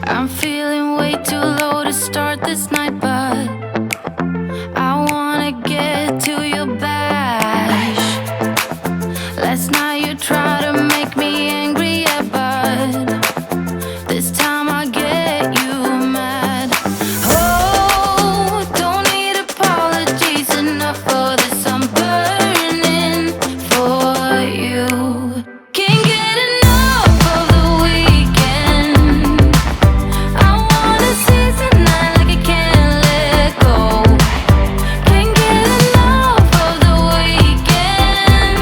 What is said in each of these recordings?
I'm feeling way too low to start this night, but I wanna get to your bash. Last night you tried to make me angry, yeah, but this time I get you mad. Oh, don't need apologies, enough for this, I'm burning for you. Can't get enough of the weekend. I wanna seize the night like I can't let go. Can't get enough of the weekend.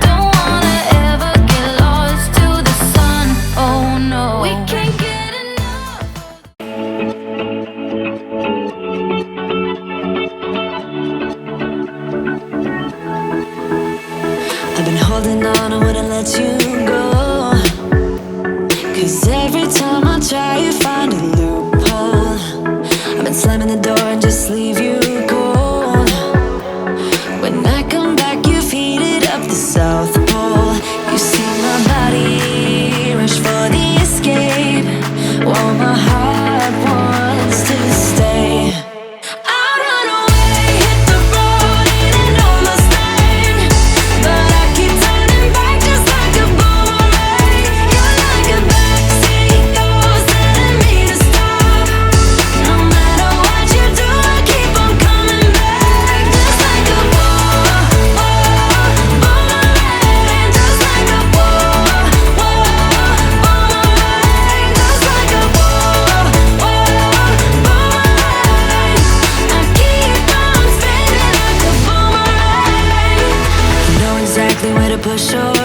Don't wanna ever get lost to the sun. Oh no, we can't get enough. I've been holding on, I wouldn't let you go. 'Cause every time I try, you find a loophole. I've been slamming the door and just leave you cold. When I come back, you've heated up the South Pole. You see my body rush for the escape, while my heart wants to stay. I run away, hit the road, ain't almost thing, but I keep turning back just like a boomerang. You're like a backseat ghost telling me to stop. No matter what you do, I keep on coming back, just like a boomerang, just like a boomerang, just like a boomerang. I keep on spinning like a boomerang. You know exactly where to push your